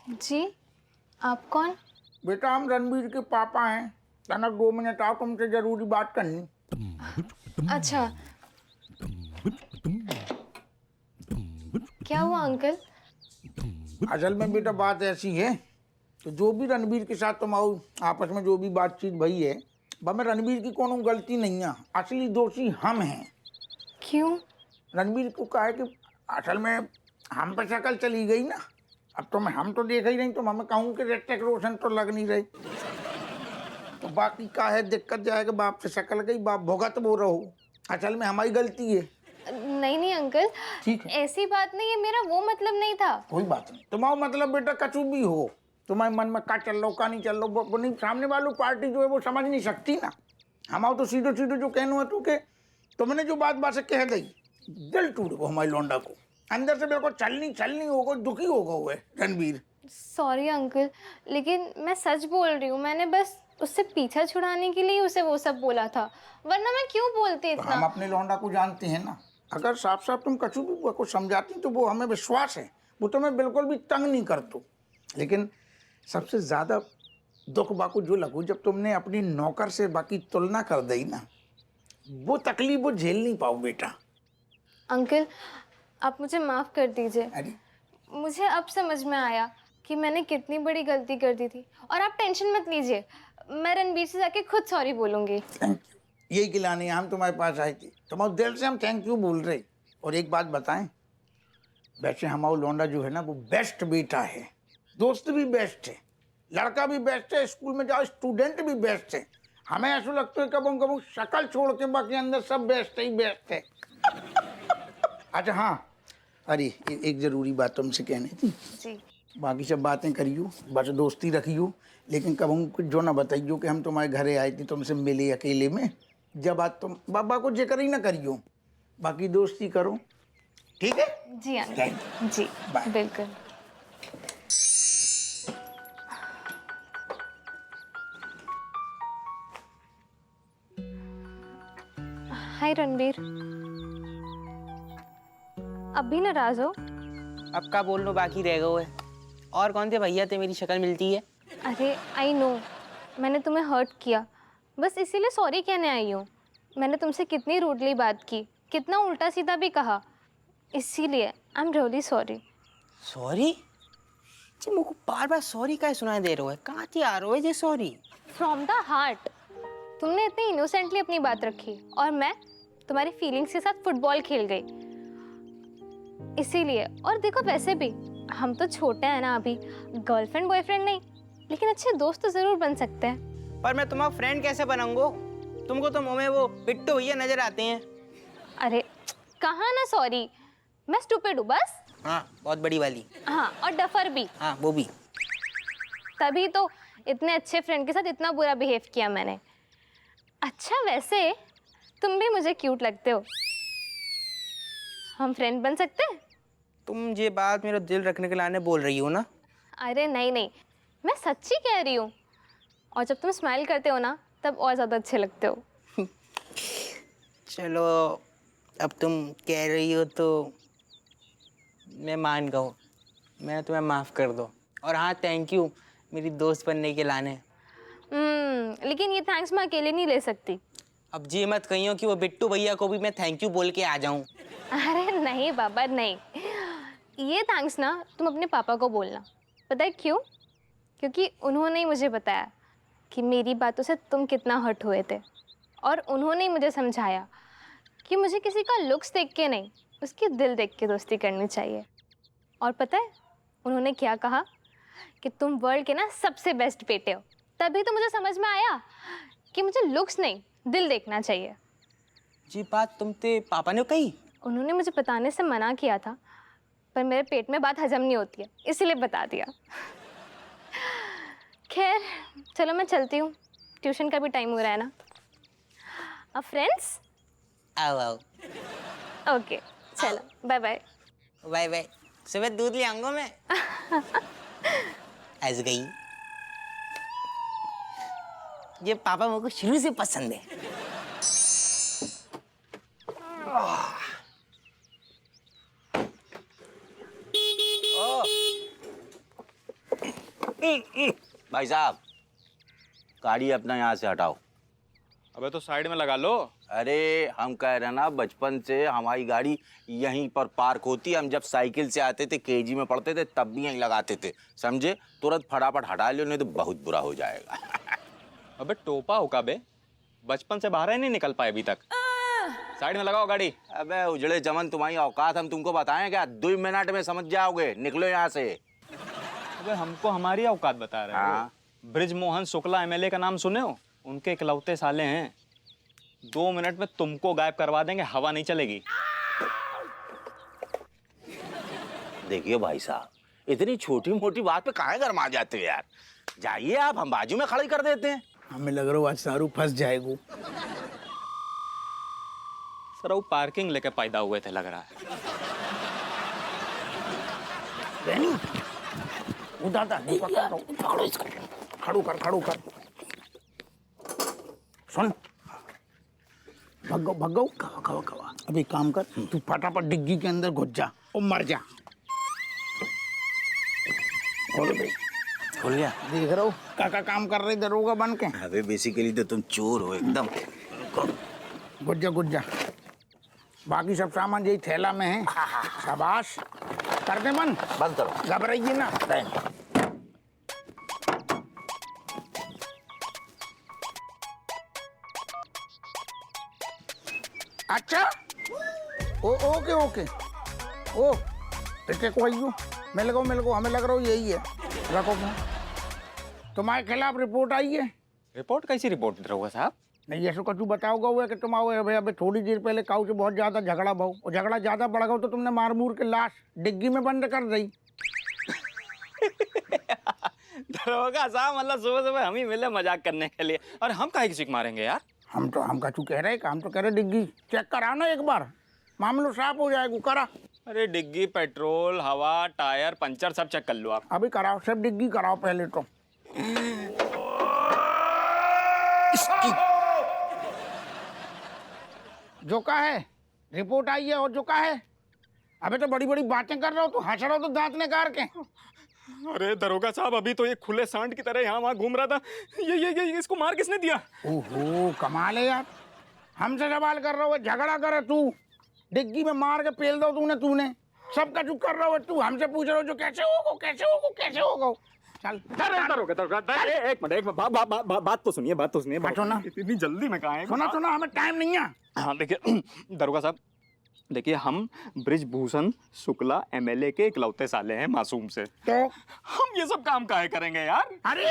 जी, आप कौन? बेटा हम रणबीर के पापा हैं। कनक 2 मिनट आओ, तुमसे जरूरी बात करनी। अच्छा, क्या हुआ अंकल? असल में बेटा बात ऐसी है, तो जो भी रणबीर के साथ तुम आओ आपस में जो भी बातचीत भई है, वह में रणबीर की कोनो गलती नहीं है। असली दोषी हम हैं। क्यों? रणबीर को कहा है कि असल में हम पे शक्ल चली गई ना। अब तो हम तो देख ही नहीं, तो हमें कहूँ कि ऋतिक रोशन तो लग नहीं रही। तो बाकी का है दिक्कत जाएगा, बाप से शक्ल गई, बाप भुगत वो रहो। असल में हमारी गलती है। नहीं नहीं अंकल, ठीक है, ऐसी बात नहीं है, मेरा वो मतलब नहीं था। कोई बात नहीं। तुम्हारा मतलब बेटा कछु भी हो, तुम्हारे मन में का चल रहा हो का नहीं चल रहा हो, वो नहीं, सामने वालों पार्टी जो है वो समझ नहीं सकती ना। हम तो सीधो सीधो जो कहना है तू के तुमने जो बात बात से कह दी, दिल टूट गो हमारे लौंडा को। अंदर से मेरे को चलनी होगा, दुखी होगा हुए रणबीर। सॉरी अंकल, लेकिन मैं सच बोल रही हूँ। मैंने बस उससे पीछा छुड़ाने के लिए उसे वो सब बोला था, वरना मैं क्यों बोलती तो इतना। हम अपने लौंडा को जानते हैं ना। अगर साफ साफ तुम कछु भी को समझाती तो वो हमें विश्वास है, वो तुम्हें बिल्कुल भी तंग नहीं करतो। लेकिन सबसे ज्यादा दुख बाकू जो लगू जब तुमने अपनी नौकर से बाकी तुलना कर दी ना, वो तकलीफ वो झेल नहीं पाओ बेटा। अंकल, आप मुझे माफ़ कर दीजिए। अरे मुझे अब समझ में आया कि मैंने कितनी बड़ी गलती कर दी थी। और आप टेंशन मत लीजिए, मैं रणबीर से जाके खुद सॉरी बोलूँगी। थैंक यू, यही गिलाने हम तुम्हारे पास आए थे, तुम्हारे दिल से हम थैंक यू बोल रहे। और एक बात बताएं, वैसे हमारा लौंडा जो है ना वो बेस्ट बेटा है, दोस्त भी बेस्ट है, लड़का भी बेस्ट है, स्कूल में जाओ स्टूडेंट भी बेस्ट है। हमें ऐसा लगता है कबू कबू शक्ल छोड़ के बाकी अंदर सब बेस्ट ही बेस्ट है। अच्छा हाँ, अरे एक जरूरी बात तुमसे कहनी थी। जी। बाकी सब बातें करियो, बस दोस्ती रखियो, लेकिन कबू कुछ जो ना बताइयो कि हम तुम्हारे घरे आए थे, तुमसे मिले अकेले में। जब बात तुम बाबा को जिक्र ही ना करियो, बाकी दोस्ती करो, ठीक है? जी अंकल, जी बाय। बिल्कुल। हाय रणबीर, अब भी नाराज हो? अब का बोलना बाकी रह गया है। और कौन थे भैया थे मेरी शक्ल मिलती है? अरे आई नो, मैंने तुम्हें हर्ट किया, बस इसीलिए सॉरी कहने आई हूँ। मैंने तुमसे कितनी रूडली बात की, कितना उल्टा सीधा भी कहा, इसीलिए I am really sorry. Sorry? जी मुझको बार बार सॉरी का सुनाई दे रहा है, कहाँ थी आ रहा है ये सॉरी? From the heart. तुमने इतनी इनोसेंटली अपनी बात रखी और मैं तुम्हारी फीलिंग्स के साथ फुटबॉल खेल गई, इसीलिए। और देखो वैसे भी हम तो छोटे हैं ना अभी, गर्लफ्रेंड बॉयफ्रेंड नहीं, लेकिन अच्छे दोस्त तो जरूर बन सकते हैं। पर मैं तुम्हारा फ्रेंड कैसे बनाऊंगा? तुमको तो मुंह में वो बिट्टू भैया नजर आते हैं। अरे कहाँ ना सॉरी, मैं स्टूपिड हूँ बस। हाँ बहुत बड़ी वाली। हाँ, और डफर भी। हाँ वो भी। तभी तो इतने अच्छे फ्रेंड के साथ इतना बुरा बिहेव किया मैंने। अच्छा वैसे तुम भी मुझे क्यूट लगते हो, हम फ्रेंड बन सकते हैं? तुम ये बात मेरा दिल रखने के लाने बोल रही हो ना? अरे नहीं नहीं, मैं सच्ची कह रही हूँ। और जब तुम स्माइल करते हो ना तब और ज़्यादा अच्छे लगते हो। चलो अब तुम कह रही हो तो मैं मान गया हूँ, मैं तुम्हें माफ़ कर दो। और हाँ थैंक यू मेरी दोस्त बनने के लाने। लेकिन ये थैंक्स मैं अकेले नहीं ले सकती। अब जी मत कहियो कि वो बिट्टू भैया को भी मैं थैंक यू बोल के आ जाऊं। अरे नहीं बाबा नहीं, ये थैंक्स ना तुम अपने पापा को बोलना। पता है क्यों? क्योंकि उन्होंने ही मुझे बताया कि मेरी बातों से तुम कितना हर्ट हुए थे, और उन्होंने ही मुझे समझाया कि मुझे किसी का लुक्स देख के नहीं, उसके दिल देख के दोस्ती करनी चाहिए। और पता है उन्होंने क्या कहा? कि तुम वर्ल्ड के ना सबसे बेस्ट बेटे हो। तभी तो मुझे समझ में आया कि मुझे लुक्स नहीं, दिल देखना चाहिए। जी बात तुम ते पापा ने कही? उन्होंने मुझे बताने से मना किया था, पर मेरे पेट में बात हजम नहीं होती है, इसीलिए बता दिया। खैर चलो मैं चलती हूँ, ट्यूशन का भी टाइम हो रहा है ना। अब फ्रेंड्स? आओ आओ। ओके चलो, बाय बाय। Bye bye. सुबह दूध ले आऊंगा मैं। ऐसे गई। ये पापा मुझको शुरू से पसंद है। भाई साहब, गाड़ी अपना यहाँ से हटाओ। अबे तो साइड में लगा लो। अरे हम कह रहे हैं ना, बचपन से हमारी गाड़ी यहीं पर पार्क होती है। हम जब साइकिल से आते थे, केजी में पढ़ते थे, तब भी यहीं लगाते थे, समझे? तुरंत फटाफट हटा लो, नहीं तो बहुत बुरा हो जाएगा। अबे टोपा हो का बे, बचपन से बाहर ही नहीं निकल पाए अभी तक। साइड में लगाओ गाड़ी। अबे उजड़े चमन, तुम्हारी औकात हम तुमको बताएं क्या? 2 मिनट में समझ जाओगे। निकलो यहाँ से। अबे हमको हमारी औकात बता रहे हो। हाँ। बृजमोहन शुक्ला एमएलए का नाम सुने हो? उनके इकलौते साले हैं। 2 मिनट में तुमको गायब करवा देंगे, हवा नहीं चलेगी। देखिए भाई साहब, इतनी छोटी मोटी बात पे काहे गरमा जाते हो यार? जाइए आप, हम बाजू में खड़ी कर देते हैं। हमें लग रहा है आज सारू फंस जाएगा। सर वो पार्किंग लेके पैदा हुए थे लग रहा है। रहनी उदाता नहीं पकड़ लो, पकड़ो इसको, खड़ू कर। सुन, भगो कवा। अभी काम कर, तू फटाफट डिग्गी के अंदर घुस जा और मर जा। खोलो भाई, खुल गया। देख रहे हो काका काम कर रहे दरोगा बन के। अबे बेसिकली तो तुम चोर हो एकदम। गुज्जा बाकी सब सामान यही थैला में है। शाबाश, कर दे मन, बंद करो। घबराइए ना। अच्छा, ओके ओ इतने को आइयो, मिल गो हमें लग रहा हो यही है। रखो फोन। तुम्हारे खिलाफ रिपोर्ट आई है। रिपोर्ट? कैसी रिपोर्ट दरोगा साहब? नहीं ऐसा कुछ बताओगे हुआ कि तुम आओ अभी थोड़ी देर पहले काऊ से बहुत ज्यादा झगड़ा भाव, और झगड़ा ज्यादा बढ़ गया तो तुमने मार मूर के लाश डिग्गी में बंद कर दी। दरोगा साहब मतलब सुबह हम ही मिले मजाक करने के लिए, और हम काहे किसी को मारेंगे यार? हम का तू कह रहे हैं, हम तो कह रहे डिग्गी चेक करा ना एक बार, मामलो साफ हो जाएगा। करा। अरे डिग्गी, पेट्रोल, हवा, टायर, पंचर सब चेक कर लो आप। अभी कराओ, सब डिग्गी कराओ पहले तो। जो का है रिपोर्ट आई है, और जो का है अबे तो बड़ी बड़ी बातें कर रहे हो, तो हंस रहे हो तो दांत निकाल के। अरे दरोगा साहब अभी तो ये खुले सांड की तरह यहाँ वहाँ घूम रहा था। ये इसको मार किसने दिया? ओहो कमाल है यार, हमसे सवाल कर रहा हो, झगड़ा करे तू, डिग्गी में मार के पेल दो तूने सबका चुप कर रहा हो तू, हमसे पूछ रहे हो जो कैसे होगा। चल एक मिनट बात तो सुनिए बात ना। इतनी जल्दी में कहाँ है? सुना हमें टाइम नहीं है। हाँ देखिए दरोगा साहब, देखिए हम बृजभूषण शुक्ला एमएलए के इकलौते साले हैं मासूम से, तो हम ये सब काम काहे करेंगे यार? अरे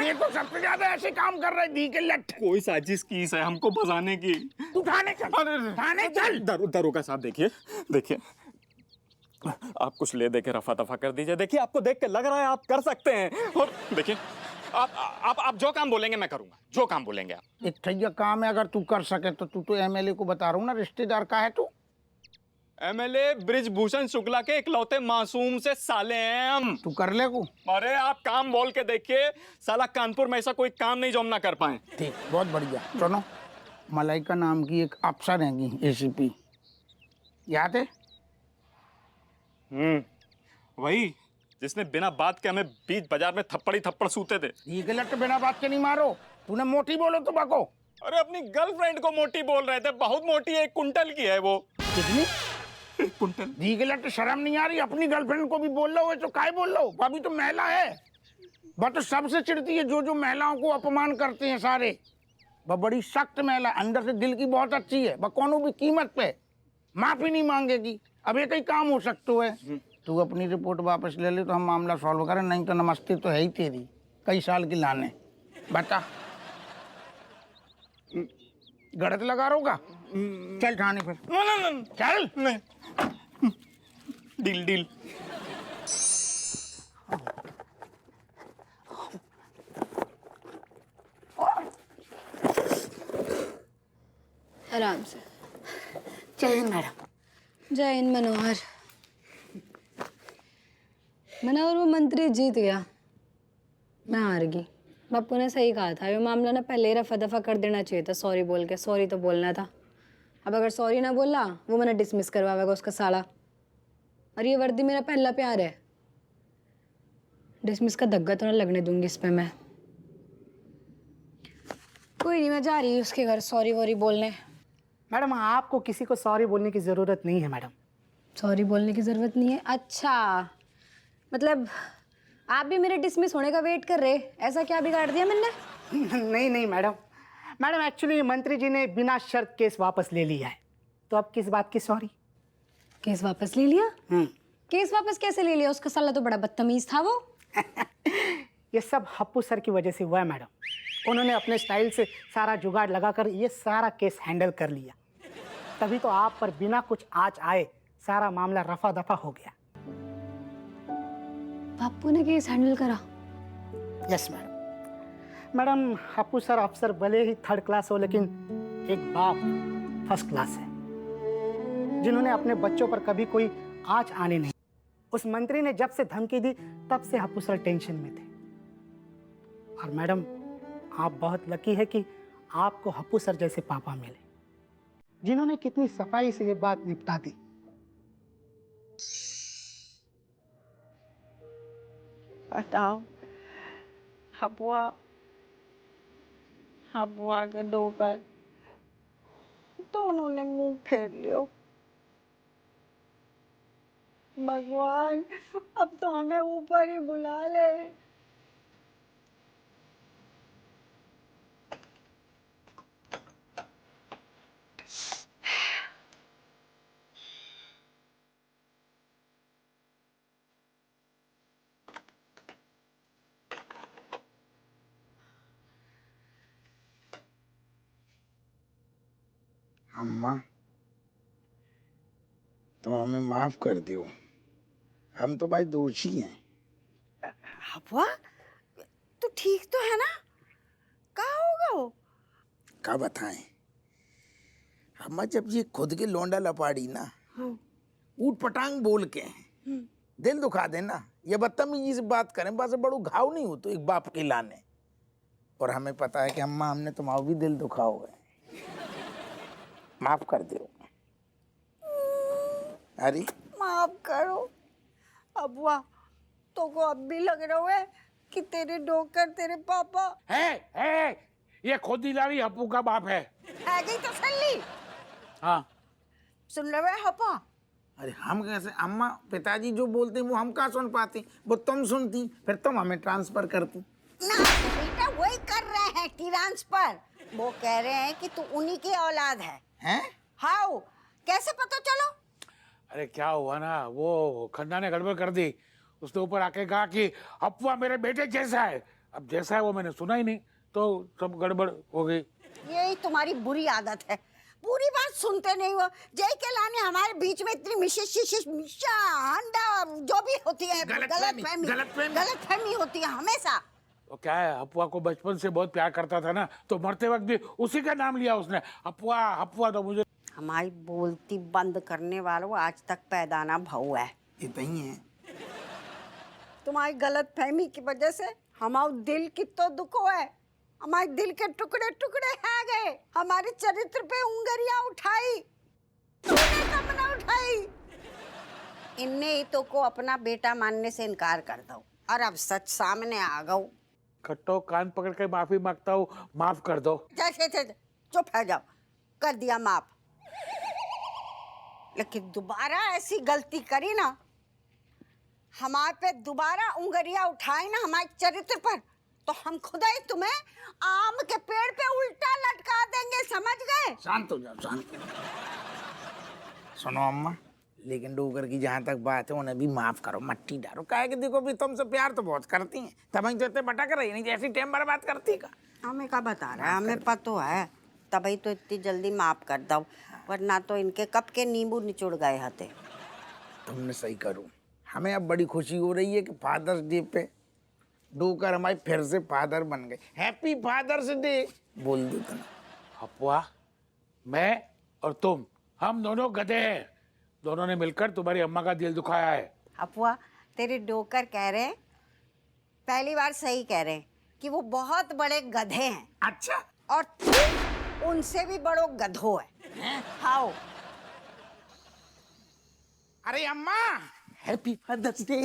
ये तो सबसे ज्यादा ऐसे काम कर रहे दी के लट। कोई साजिश की है हमको फंसाने की। तू थाने चल। दरोगा साहब देखिए आप कुछ ले दे के रफा दफा कर दीजिए। देखिए आपको देख के लग रहा है आप कर सकते हैं, और देखिए आप जो काम बोलेंगे मैं करूंगा, जो काम बोलेंगे आप। एक ठैया काम है, अगर तू कर सके तो तू तो एमएलए को बता रहा हूँ ना, रिश्तेदार का है तू। एमएलए बृजभूषण शुक्ला के इकलौते मासूम से साले हैं हम। तू कर ले को। अरे आप काम बोल के देखिए, साला कानपुर में ऐसा कोई काम नहीं जो हम ना कर पाए। ठीक, बहुत बढ़िया। सुनो, मलाइका नाम की एक अफसर हैगी एसीपी, याद है? वही जिसने बिना बात के हमें बीच बाजार में थप्पड़ सूते थे। ये गलत बिना बात के नहीं मारो, तूने मोटी बोलो तो बको। अरे अपनी गर्लफ्रेंड को मोटी बोल रहे थे, बहुत मोटी है, 1 कुंटल की है वो। कितनी? 1 कुंटल। दी गलत शर्म नहीं आ रही? अपनी गर्लफ्रेंड को भी बोल लो तो काय बोल लो, अभी तो महिला है। वह तो सबसे चिढ़ती है जो महिलाओं को अपमान करते हैं सारे। वह बड़ी सख्त महिला, अंदर से दिल की बहुत अच्छी है, वह कोनो भी कीमत पे माफी नहीं मांगेगी। अब एक ही काम हो सकता है, तू अपनी रिपोर्ट वापस ले ले तो हम मामला सॉल्व करें, नहीं तो नमस्ते तो है ही तेरी कई साल की लाने। बता, गलत लगा रहोगा? चल थाने पर। चल नहीं, डील। आराम से। जय हिंद मैडम। जय हिंद मनोहर। वो मंत्री जीत गया, मैं हार गई। बापू ने सही कहा था, ये मामला ना पहले ही रफा दफा कर देना चाहिए था, सॉरी बोल के। सॉरी तो बोलना था। अब अगर सॉरी ना बोला वो मैंने डिसमिस करवाएगा उसका साला। और ये वर्दी मेरा पहला प्यार है, डिसमिस का धग्गा तो ना लगने दूंगी इस पे मैं। कोई नहीं, मैं जा रही हूँ उसके घर सॉरी वॉरी बोलने। मैडम आपको किसी को सॉरी बोलने की ज़रूरत नहीं है मैडम। सॉरी बोलने की ज़रूरत नहीं है? अच्छा, मतलब आप भी मेरे डिसमिस होने का वेट कर रहे? ऐसा क्या बिगाड़ दिया मैंने? नहीं नहीं मैडम, मैडम एक्चुअली मंत्री जी ने बिना शर्त केस वापस ले लिया है, तो अब किस बात की सॉरी? केस वापस ले लिया? केस वापस कैसे ले लिया? उसका साला तो बड़ा बदतमीज था वो। ये सब हप्पू सर की वजह से हुआ है मैडम। उन्होंने अपने स्टाइल से सारा जुगाड़ लगाकर ये सारा केस हैंडल कर लिया, तभी तो आप पर बिना कुछ आँच आए सारा मामला रफा दफा हो गया। बापू ने केस हैंडल करा? Yes madam. Madam Happu sir अफसर भले ही थर्ड क्लास हो, लेकिन एक बाप फर्स्ट क्लास है, जिन्होंने अपने बच्चों पर कभी कोई आँच आने नहीं। उस मंत्री ने जब से धमकी दी तब से हप्पू सर टेंशन में थे। और मैडम आप बहुत लकी है कि आपको हप्पू सर जैसे पापा मिले, जिन्होंने कितनी सफाई से ये बात निपटा दी। बताओ, हबुआ के डोकर दोनों ने मुंह फेर लियो। भगवान, अब तो हमें ऊपर ही बुला ले। अम्मा, तुम हमें माफ कर दो, हम तो भाई दोषी हैं। हबुआ, तू ठीक तो है ना? कहाँ होगा वो? क्या बताएं अम्मा, जब ये खुद के लौंडा लपाड़ी ना, ऊट पटांग बोल के दिल दुखा देना, ये बदतमीजी से बात करें, बस बड़ो घाव नहीं हो तो एक बाप के लाने। और हमें पता है कि अम्मा हमने तुम्हारा भी दिल दुखा हुआ है, माफ कर दो। अरे माफ करो अबुआ, तो को अब भी लग रहा है कि तेरे डोकर तेरे पापा है ये खुद ही लारी हप्पू का बाप है। आ गई तसल्ली। हाँ, सुन रहे हो हप्पा? अरे हम कैसे अम्मा, पिताजी जो बोलते हैं वो हम कहाँ सुन पाते, वो तुम सुनती, फिर तुम हमें ट्रांसफर करती ना बेटा, वही कर रहे हैं ट्रांसफर। वो कह रहे हैं कि तू उन्हीं की औलाद है। हैं? हाउ कैसे पता चलो? अरे क्या हुआ ना, वो खन्ना ने गड़बड़ कर दी। उसने ऊपर आके कहा कि हप्पू मेरे बेटे जैसा है। अब जैसा है वो मैंने सुना ही नहीं, तो सब गड़बड़ हो गई। यही तुम्हारी बुरी आदत है, पूरी बात सुनते नहीं हो। जय के लाने हमारे बीच में इतनी जो भी होती है गलतफहमी होती है हमेशा। वो क्या है, हप्पू को बचपन से बहुत प्यार करता था ना, तो मरते वक्त भी उसी का नाम लिया उसने, हप्पू। तो मुझे हमारी बोलती बंद करने वालों आज तक पैदा ना भाऊ है। इतना ही है। तुम्हारी गलत फहमी की वजह से हमारा दिल कितना दुखो है। हमारे दिल के टुकड़े टुकड़े है गए, हमारे चरित्र पे उंगलियां उठाई, तूने कब ना उठाई। इनने ही तो को अपना बेटा मानने से इनकार कर दो, और अब सच सामने आ गओ। खट्टो कान पकड़ के माफी मांगता हूँ, माफ कर दो। जैसे चुप है जाओ, कर दिया माफ। लेकिन दोबारा ऐसी गलती करी ना, हमारे पे दोबारा उंगलियां उठाई ना हमारे चरित्र पर, तो हम खुदा ही तुम्हें आम के पेड़ पे उल्टा लटका देंगे, समझ गए? शांत हो जाओ, शांत। सुनो अम्मा, लेकिन डोगर की जहाँ तक बात है उन्हें भी माफ करो, मट्टी डालो। काहे कि देखो भी तुमसे प्यार तो बहुत करती हैं, तभी तो इतने भटक रही नहीं, जैसी टाइम बर्बाद करती का। हमें क्या बता रहा है, हमें पता है, तभी तो इतनी जल्दी माफ कर दो, वरना तो इनके कब के नींबू निचुड़ गए हते। तुमने सही करो। हमें अब बड़ी खुशी हो रही है कि फादर्स डे पे डोकर हमारे फिर से फादर बन गए। हैप्पी फादर्स डे बोल दो तुम। हप्पू, मैं और तुम, हम दोनों गधे हैं। दोनों ने मिलकर तुम्हारी अम्मा का दिल दुखाया है। अपुआ, तेरे डोकर कह रहे हैं, पहली बार सही कह रहे हैं कि वो बहुत बड़े गधे हैं। अच्छा, और तू उनसे भी बड़ो गधो है। हाँ। अरे अम्मा, happy father's day,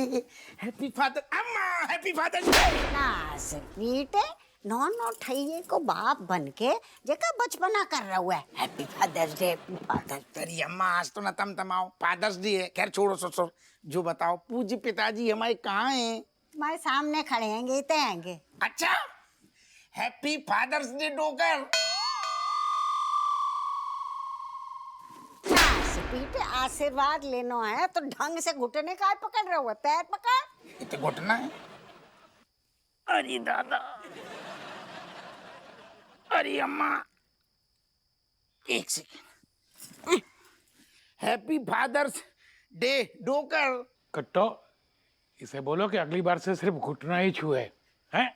happy father अम्मा, हैप्पी फादर्स डे। नास बेटे नॉन उठाइए को बाप बन के जेका बचपना कर रहा हुआ है। Happy father's day father. अरे अम्मा आज तो ना तमाओ, फादर्स डे है। खैर छोड़ो ससुर, जो बताओ पूज्य पिताजी हमारे कहाँ हैं? तुम्हारे सामने खड़े हैं, गीते आएंगे। अच्छा, हैप्पी फादर्स डे डोकर। बेटे आशीर्वाद लेना है तो ढंग से घुटने का पकड़ रहा हुआ, पैर पकड़। ये तो घुटना है। अरे दादा, अरे अम्मा, एक सेकेंड। हैप्पी फादर्स डे डोकर। कट्टो, इसे बोलो कि अगली बार से सिर्फ घुटना ही छुए, हैं?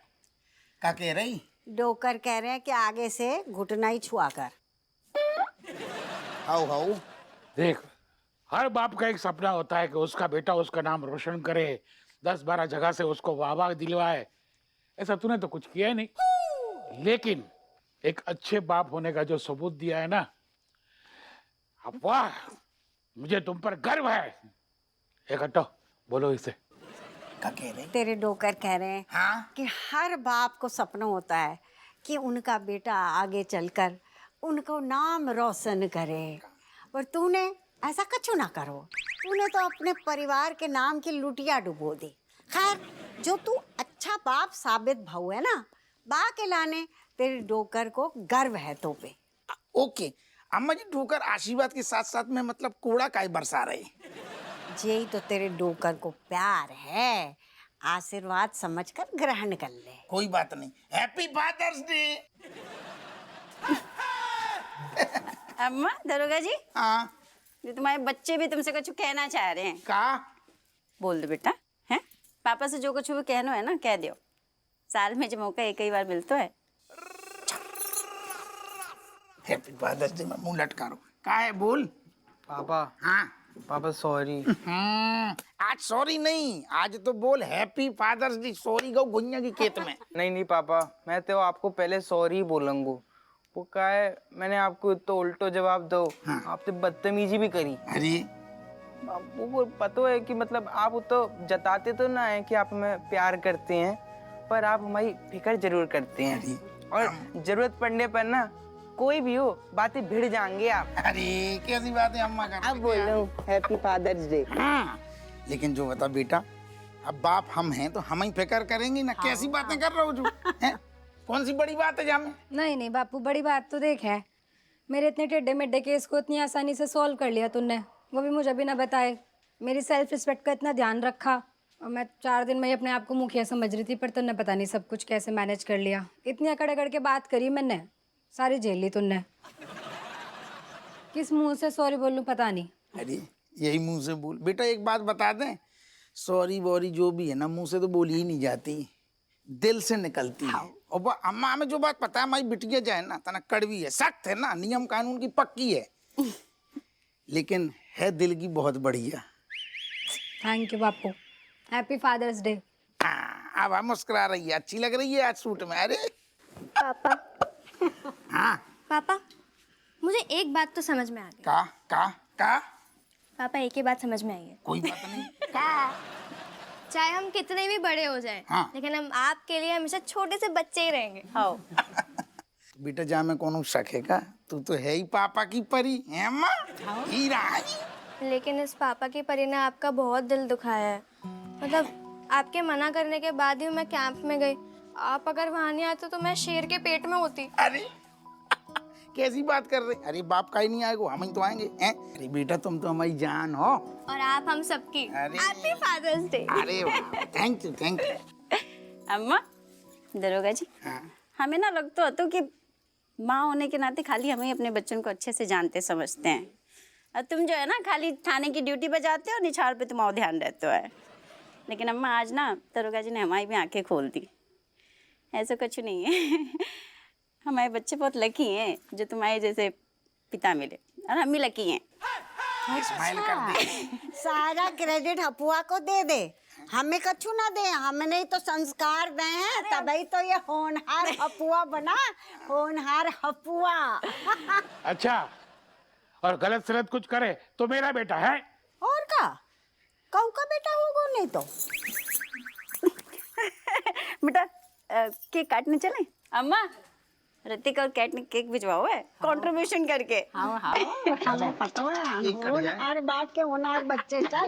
क्या कह रही? डोकर कह रहे हैं कि आगे से घुटना ही छुआ कर। How how. देख, हर बाप का एक सपना होता है कि उसका बेटा उसका नाम रोशन करे, 10-12 जगह से उसको वाह दिलवाए। ऐसा तूने तो कुछ किया ही नहीं, लेकिन एक अच्छे बाप होने का जो सबूत दिया है ना, अब वाह, मुझे तुम पर गर्व है। एक हटो, बोलो इसे। क्या कह रही? तेरे डोकर कह रहे हैं हाँ? कि हर बाप को सपना होता है कि उनका बेटा आगे चलकर उनको नाम रोशन करे, पर तूने ऐसा कछु ना करो। तूने तो अपने परिवार के नाम की लुटिया डुबो दी। खैर, जो तू अच्छा बाप साबित भाऊ है ना, बा के लाने तेरे डोकर को गर्व है तो पे। ओके अम्मा जी, डोकर आशीर्वाद के साथ साथ में मतलब कूड़ा काय बरसा रहे। यही तो तेरे डोकर को प्यार है, आशीर्वाद समझकर ग्रहण कर ले। कोई बात नहीं। Happy father's day. अम्मा, दरोगा जी, हाँ ये तुम्हारे बच्चे भी तुमसे कुछ कहना चाह रहे हैं। का? बोल दो बेटा, हैं? पापा से जो कुछ भी कहना है ना कह दो। साल में जो मौका एक ही बार मिलता है। हैप्पी फादर्स डे में मुंह लटका रहा हूँ। का है बोल? पापा, हाँ पापा सॉरी। आज सॉरी नहीं, आज तो बोल हैप्पी फादर्स डे। सॉरी गो गुन्या की खेत में। नहीं नहीं पापा, मैं तो आपको पहले सॉरी बोलूंगा। वो क्या है, मैंने आपको तो उल्टो जवाब दो, आपसे बदतमीजी भी करी। अरे आपको वो पता है कि मतलब आप तो जताते तो ना है कि आप हमें प्यार करते हैं, पर आप हमारी फिक्र जरूर करते हैं। और जरूरत पड़ने पर ना कोई भी हो, बातें भिड़ जाएंगे आप। अरे कैसी बात है अम्मा कर? अब बोलो हैप्पी फादर्स डे। हाँ, लेकिन जो बता बेटा, अब बाप हम हैं तो हम ही फिक्र करेंगे ना। कैसी बातें कर रहे हो जो? हैं? कौन सी बड़ी बात है जामे? नहीं नहीं बापू, बड़ी बात तो देख है, मेरे इतने टेढ़े मेढ़े केस को इतनी आसानी से सॉल्व कर लिया तूने, वो भी मुझे बिना बताए। मेरी सेल्फ रिस्पेक्ट का इतना ध्यान रखा, और मैं 4 दिन में ही अपने आप को मुखिया समझ रही थी, पर तूने पता नहीं सब कुछ कैसे मैनेज कर लिया। इतनी अकड़ अकड़ के बात करी मैंने, सारी झेल ली तूने। किस मुंह से सॉरी बोलूं पता नहीं। अरे यही मुंह से बोल बेटा। एक बात बता दें, सॉरी वॉरी जो भी है ना, मुंह से तो बोली ही नहीं जाती, दिल से निकलती है। और अम्मा हमें जो बात पता है, हमारी बिटिया जाए ना तना कड़वी है, सख्त है ना, नियम कानून की पक्की है, लेकिन है दिल की बहुत बढ़िया। थैंक यू बापू, हैप्पी फादर्स डे। अब हम मुस्कुरा रही है, अच्छी लग रही है आज सूट में। अरे पापा, हाँ पापा, मुझे एक बात तो समझ में आ गई। का पापा, एक ही बात समझ में आई है। कोई बात नहीं। का चाहे हम कितने भी बड़े हो जाएं, हाँ। लेकिन हम आपके लिए हमेशा छोटे से बच्चे ही रहेंगे। हाँ, बेटा जा में कौन शक है का? तू तो है ही पापा की परी है अम्मा, हीरा है। लेकिन इस पापा की परी ने आपका बहुत दिल दुखाया है। मतलब आपके मना करने के बाद ही मैं कैंप में गई। आप अगर वहाँ नहीं आते तो मैं शेर के पेट में होती। अरे कैसी बात कर रहे? अरे बाप का ही नहीं आएगा, हम ही तो आएंगे हैं? अरे बेटा तुम तो हमारी जान हो। और आप हम सबकी। अरे। Happy father's day. अरे थैंक यू थैंक यू। अम्मा, दरोगा जी, हमें ना लगता हो कि माँ होने के नाते खाली हम ही अपने बच्चों को अच्छे से जानते समझते हैं, और तुम जो है ना खाली थाने की ड्यूटी बजाते हो, निछाड़ पे तुम्हारा ध्यान रहता है। लेकिन अम्मा आज ना दरोगा जी ने हमारी भी आंखें खोल दी। ऐसा कुछ नहीं है। हमारे बच्चे बहुत लकी हैं जो तुम्हारे जैसे पिता मिले, और हम भी लकी हैं। स्माइल कर दे। सारा क्रेडिट हपुआ को दे दे, हमें कछु ना दे। हमने तो संस्कार दे हैं, तभी तो ये होनहार हपुआ बना। होनहार हपुआ। अच्छा, और गलत सलत कुछ करे तो मेरा बेटा है। और का कहू का बेटा होगो नहीं तो। बेटा केक काटने चले? अम्मा ऋतिक और कैट ने केक भिजवाओ है कंट्रीब्यूशन करके। हाँ हाँ हमें पता है, हर बात के होना बच्चे चल।